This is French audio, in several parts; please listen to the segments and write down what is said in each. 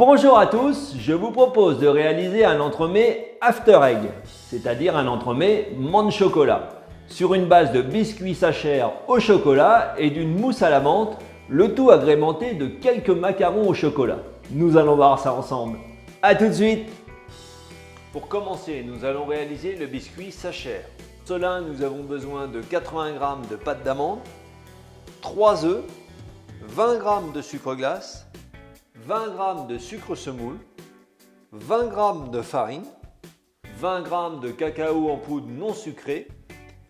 Bonjour à tous, je vous propose de réaliser un entremets After Egg, c'est-à-dire un entremets menthe chocolat, sur une base de biscuits Sacher au chocolat et d'une mousse à la menthe, le tout agrémenté de quelques macarons au chocolat. Nous allons voir ça ensemble. A tout de suite! Pour commencer, nous allons réaliser le biscuit Sacher. Pour cela, nous avons besoin de 80 g de pâte d'amande, 3 œufs, 20 g de sucre glace, 20 g de sucre semoule, 20 g de farine, 20 g de cacao en poudre non sucré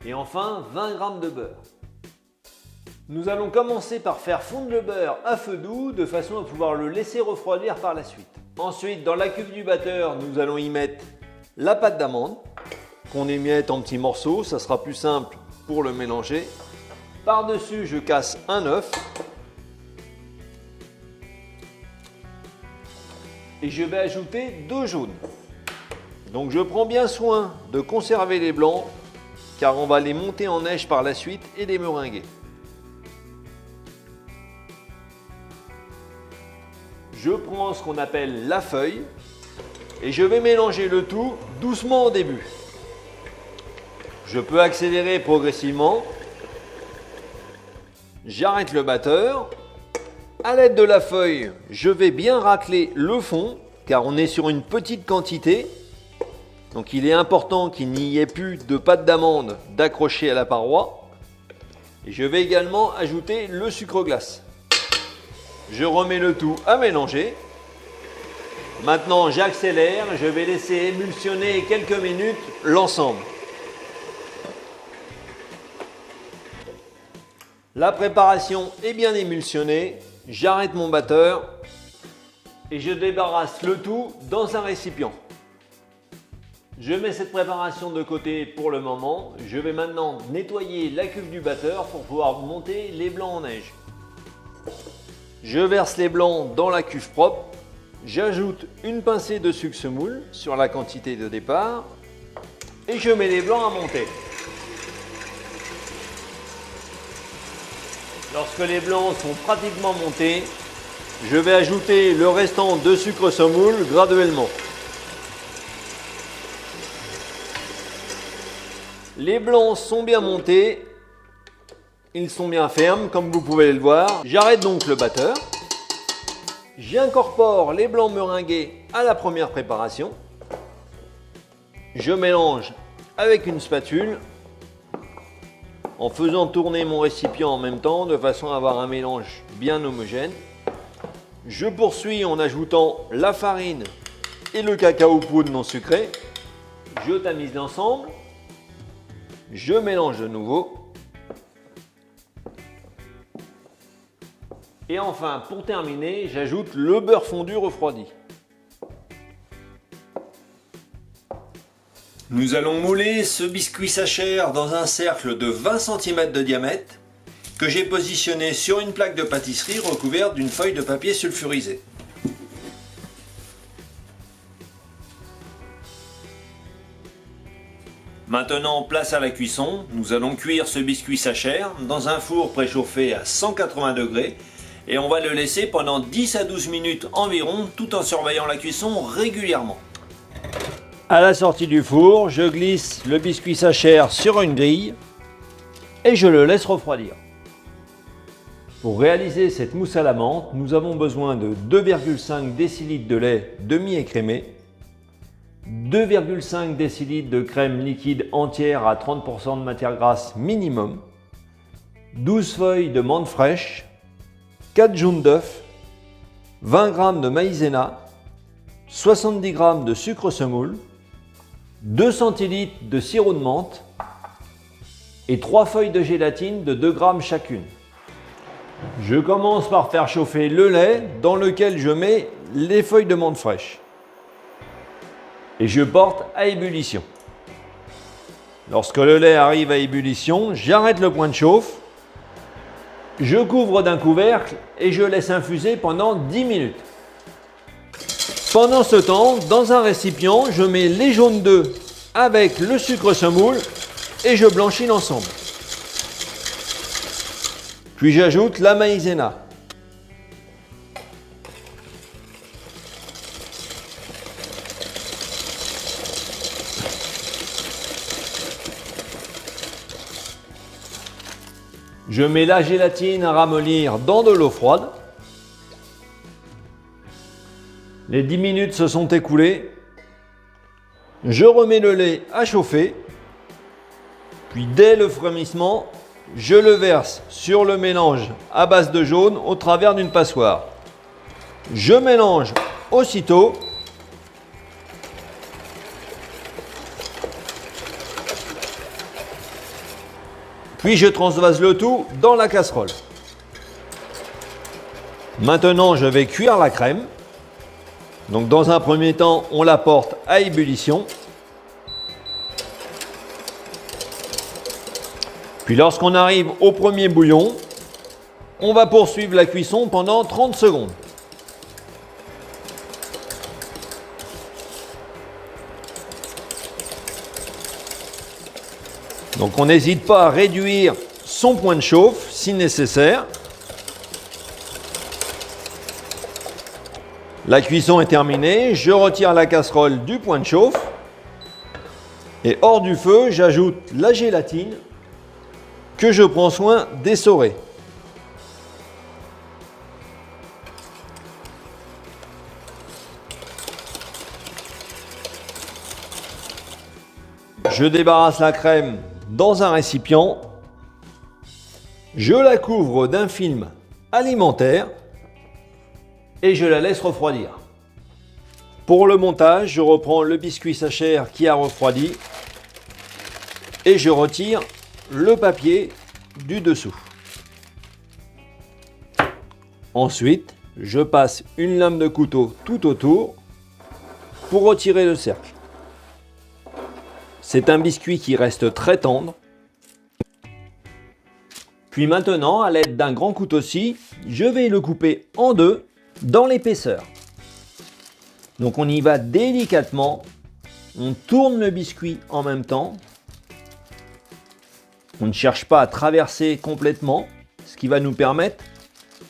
et enfin 20 g de beurre. Nous allons commencer par faire fondre le beurre à feu doux de façon à pouvoir le laisser refroidir par la suite. Ensuite, dans la cuve du batteur, nous allons y mettre la pâte d'amande qu'on émiette en petits morceaux, ça sera plus simple pour le mélanger. Par-dessus, je casse un œuf. Et je vais ajouter 2 jaunes. Donc je prends bien soin de conserver les blancs car on va les monter en neige par la suite et les meringuer. Je prends ce qu'on appelle la feuille et je vais mélanger le tout doucement au début. Je peux accélérer progressivement. J'arrête le batteur. À l'aide de la feuille, je vais bien racler le fond car on est sur une petite quantité. Donc il est important qu'il n'y ait plus de pâte d'amande d'accrocher à la paroi. Et je vais également ajouter le sucre glace. Je remets le tout à mélanger. Maintenant j'accélère, je vais laisser émulsionner quelques minutes l'ensemble. La préparation est bien émulsionnée. J'arrête mon batteur et je débarrasse le tout dans un récipient. Je mets cette préparation de côté pour le moment. Je vais maintenant nettoyer la cuve du batteur pour pouvoir monter les blancs en neige. Je verse les blancs dans la cuve propre. J'ajoute une pincée de sucre semoule sur la quantité de départ et je mets les blancs à monter. Lorsque les blancs sont pratiquement montés, je vais ajouter le restant de sucre semoule graduellement. Les blancs sont bien montés, ils sont bien fermes comme vous pouvez le voir. J'arrête donc le batteur. J'incorpore les blancs meringués à la première préparation. Je mélange avec une spatule en faisant tourner mon récipient en même temps de façon à avoir un mélange bien homogène. Je poursuis en ajoutant la farine et le cacao poudre non sucré. Je tamise l'ensemble. Je mélange de nouveau. Et enfin, pour terminer, j'ajoute le beurre fondu refroidi. Nous allons mouler ce biscuit Sacher dans un cercle de 20 cm de diamètre que j'ai positionné sur une plaque de pâtisserie recouverte d'une feuille de papier sulfurisé. Maintenant, place à la cuisson. Nous allons cuire ce biscuit Sacher dans un four préchauffé à 180 degrés et on va le laisser pendant 10 à 12 minutes environ tout en surveillant la cuisson régulièrement. À la sortie du four, je glisse le biscuit Sacher sur une grille et je le laisse refroidir. Pour réaliser cette mousse à la menthe, nous avons besoin de 2,5 décilitres de lait demi-écrémé, 2,5 décilitres de crème liquide entière à 30% de matière grasse minimum, 12 feuilles de menthe fraîche, 4 jaunes d'œufs, 20 g de maïzena, 70 g de sucre semoule, 2 centilitres de sirop de menthe et 3 feuilles de gélatine de 2 g chacune. Je commence par faire chauffer le lait dans lequel je mets les feuilles de menthe fraîches. Et je porte à ébullition. Lorsque le lait arrive à ébullition, j'arrête le point de chauffe, je couvre d'un couvercle et je laisse infuser pendant 10 minutes. Pendant ce temps, dans un récipient, je mets les jaunes d'œufs avec le sucre semoule et je blanchis l'ensemble. Puis j'ajoute la maïzena. Je mets la gélatine à ramollir dans de l'eau froide. Les 10 minutes se sont écoulées. Je remets le lait à chauffer. Puis dès le frémissement, je le verse sur le mélange à base de jaune au travers d'une passoire. Je mélange aussitôt. Puis je transvase le tout dans la casserole. Maintenant, je vais cuire la crème. Donc dans un premier temps, on la porte à ébullition. Puis lorsqu'on arrive au premier bouillon, on va poursuivre la cuisson pendant 30 secondes. Donc on n'hésite pas à réduire son point de chauffe si nécessaire. La cuisson est terminée, je retire la casserole du point de chauffe et hors du feu, j'ajoute la gélatine que je prends soin d'essorer. Je débarrasse la crème dans un récipient. Je la couvre d'un film alimentaire et je la laisse refroidir. Pour le montage, je reprends le biscuit Sacher qui a refroidi et je retire le papier du dessous. Ensuite, je passe une lame de couteau tout autour pour retirer le cercle. C'est un biscuit qui reste très tendre. Puis maintenant, à l'aide d'un grand couteau-scie, je vais le couper en deux dans l'épaisseur. Donc on y va délicatement, on tourne le biscuit en même temps. On ne cherche pas à traverser complètement, ce qui va nous permettre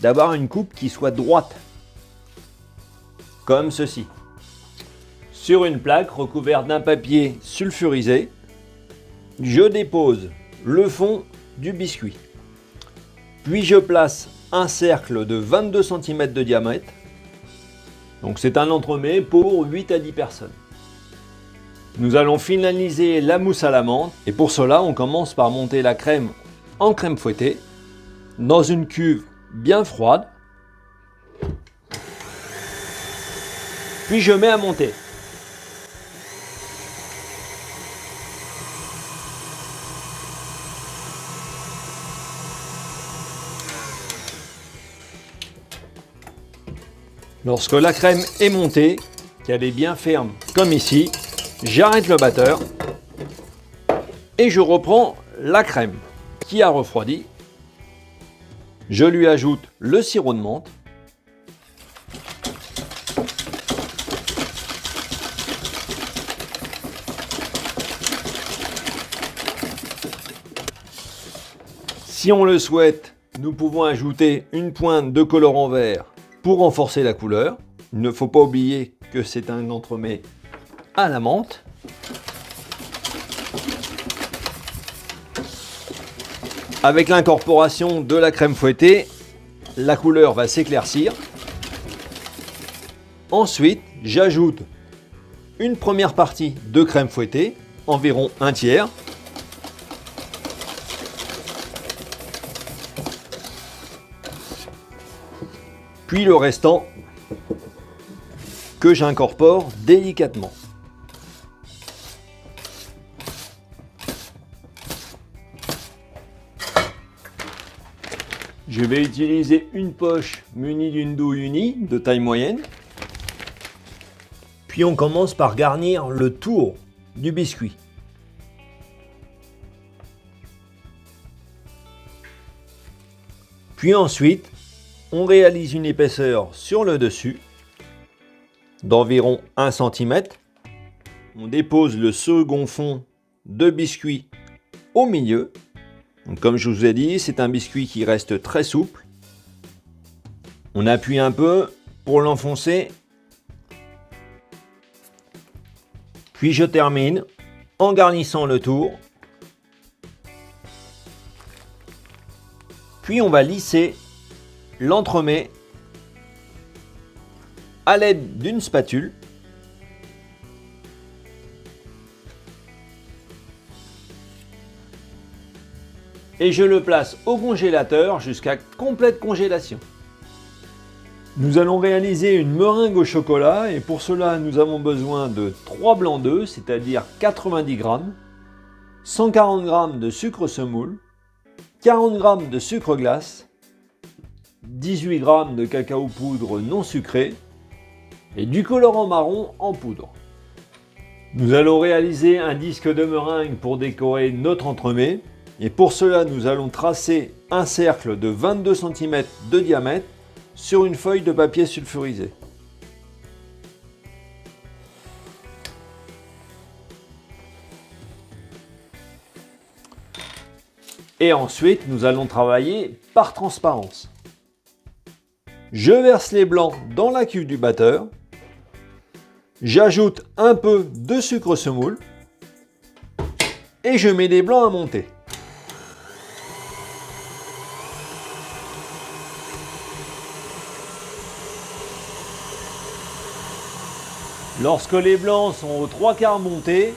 d'avoir une coupe qui soit droite, comme ceci. Sur une plaque recouverte d'un papier sulfurisé, je dépose le fond du biscuit. Puis je place un cercle de 22 cm de diamètre. Donc c'est un entremets pour 8 à 10 personnes. Nous allons finaliser la mousse à la menthe et pour cela on commence par monter la crème en crème fouettée dans une cuve bien froide. Puis je mets à monter. Lorsque la crème est montée, qu'elle est bien ferme comme ici, j'arrête le batteur et je reprends la crème qui a refroidi. Je lui ajoute le sirop de menthe. Si on le souhaite, nous pouvons ajouter une pointe de colorant vert pour renforcer la couleur. Il ne faut pas oublier que c'est un entremets à la menthe. Avec l'incorporation de la crème fouettée, la couleur va s'éclaircir. Ensuite, j'ajoute une première partie de crème fouettée, environ un tiers. Puis le restant que j'incorpore délicatement. Je vais utiliser une poche munie d'une douille unie de taille moyenne. Puis on commence par garnir le tour du biscuit. Puis ensuite, on réalise une épaisseur sur le dessus d'environ 1 cm. On dépose le second fond de biscuit au milieu. Donc, comme je vous ai dit, c'est un biscuit qui reste très souple. On appuie un peu pour l'enfoncer. Puis je termine en garnissant le tour. Puis on va lisser l'entremets à l'aide d'une spatule. Et je le place au congélateur jusqu'à complète congélation. Nous allons réaliser une meringue au chocolat et pour cela nous avons besoin de 3 blancs d'œufs, c'est-à-dire 90 g, 140 g de sucre semoule, 40 g de sucre glace, 18 g de cacao poudre non sucré et du colorant marron en poudre. Nous allons réaliser un disque de meringue pour décorer notre entremets. Et pour cela, nous allons tracer un cercle de 22 cm de diamètre sur une feuille de papier sulfurisé. Et ensuite, nous allons travailler par transparence. Je verse les blancs dans la cuve du batteur. J'ajoute un peu de sucre semoule. Et je mets les blancs à monter. Lorsque les blancs sont aux 3/4 montés,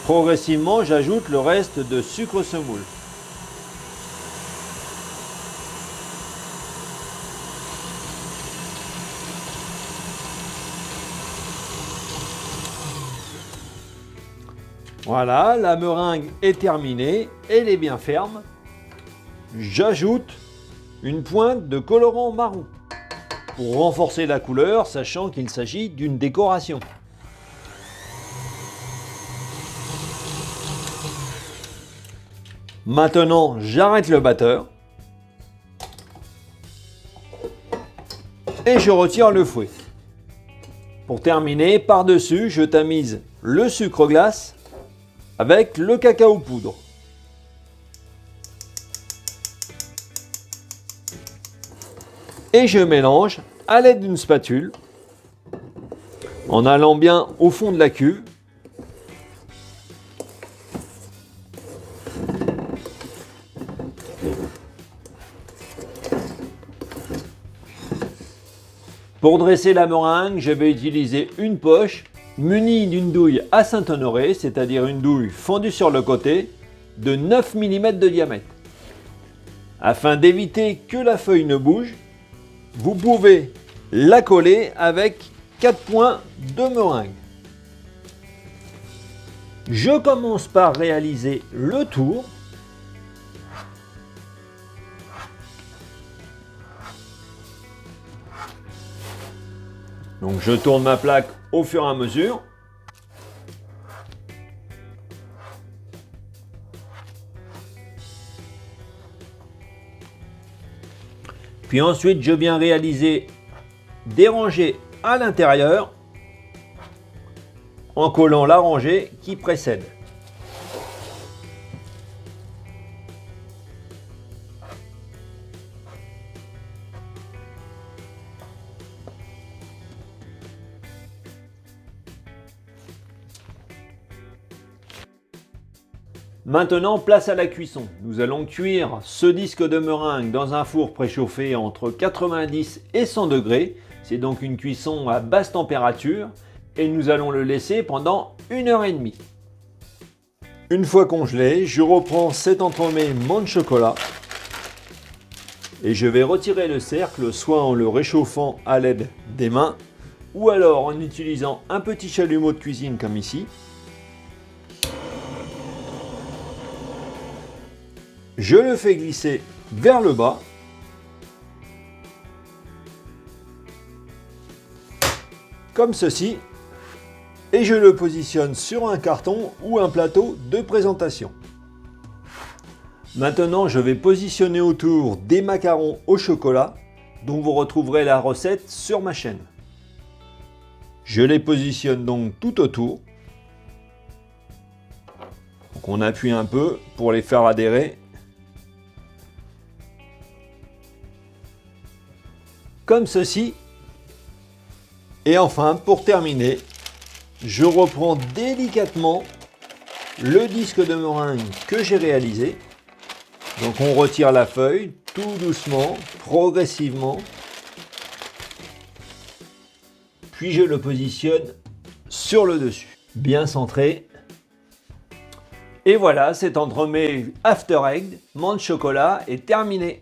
progressivement j'ajoute le reste de sucre semoule. Voilà, la meringue est terminée, elle est bien ferme. J'ajoute une pointe de colorant marron pour renforcer la couleur, sachant qu'il s'agit d'une décoration. Maintenant, j'arrête le batteur et je retire le fouet. Pour terminer, par-dessus, je tamise le sucre glace avec le cacao poudre. Et je mélange à l'aide d'une spatule en allant bien au fond de la cuve. Pour dresser la meringue, je vais utiliser une poche munie d'une douille à Saint-Honoré, c'est-à-dire une douille fendue sur le côté de 9 mm de diamètre. Afin d'éviter que la feuille ne bouge, vous pouvez la coller avec 4 points de meringue. Je commence par réaliser le tour. Donc je tourne ma plaque au fur et à mesure. Puis ensuite, je viens réaliser des rangées à l'intérieur en collant la rangée qui précède. Maintenant, place à la cuisson. Nous allons cuire ce disque de meringue dans un four préchauffé entre 90 et 100 degrés. C'est donc une cuisson à basse température et nous allons le laisser pendant 1h30. Une fois congelé, je reprends cet entremets menthe chocolat et je vais retirer le cercle soit en le réchauffant à l'aide des mains ou alors en utilisant un petit chalumeau de cuisine comme ici. Je le fais glisser vers le bas. Comme ceci. Et je le positionne sur un carton ou un plateau de présentation. Maintenant, je vais positionner autour des macarons au chocolat dont vous retrouverez la recette sur ma chaîne. Je les positionne donc tout autour. Donc on appuie un peu pour les faire adhérer. Comme ceci. Et enfin, pour terminer, je reprends délicatement le disque de meringue que j'ai réalisé. Donc on retire la feuille tout doucement, progressivement. Puis je le positionne sur le dessus, bien centré. Et voilà, cet entremets After Egg, menthe chocolat, est terminé.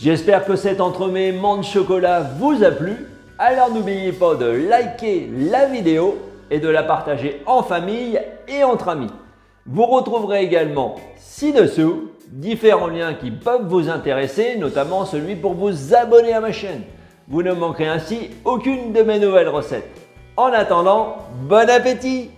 J'espère que cet entremets menthe chocolat vous a plu. Alors n'oubliez pas de liker la vidéo et de la partager en famille et entre amis. Vous retrouverez également ci-dessous différents liens qui peuvent vous intéresser, notamment celui pour vous abonner à ma chaîne. Vous ne manquerez ainsi aucune de mes nouvelles recettes. En attendant, bon appétit!